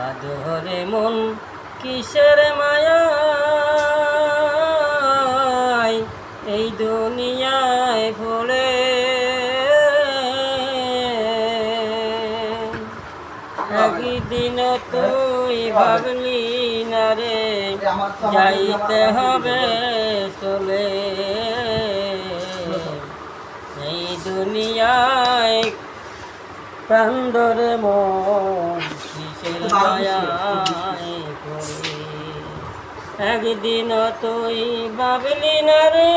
আদরে মন কিসের মায়ায় এই দুনিয়ায় পড়ে, একদিন তুই ভাবলি না রে যাইতে হবে চলে। এই দুনিয়ায় প্রান্তরে মন কিসের মায়ায় পড়ে, একদিন তুই ভাবলি না রে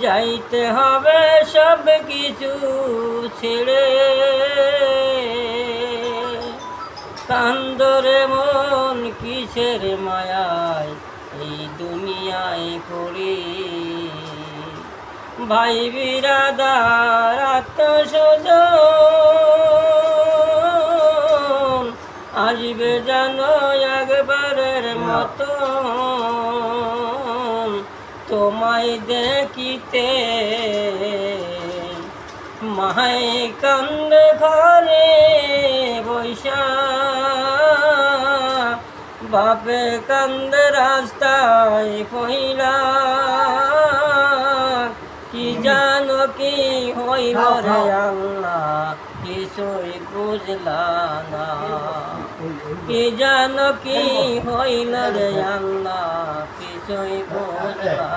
যাইতে হবে সব কিছু ছেড়ে। কান্দরে মন কিসের মায়ায় এই দুনিয়ায় পড়ে, ভাই বিরাদার আত্মস্বজন আসবে জানো একবারের মতো, তোমায় দেখিতে মায় কান্দে ঘরে বৈশা, বাপে কান্দে রাস্তায় পহিলা, কি জানো কি হইল রে আল্লাহ কিছুই বুঝলা না, কি জানো কি হইল রে আল্লাহ কিছুই বুঝলা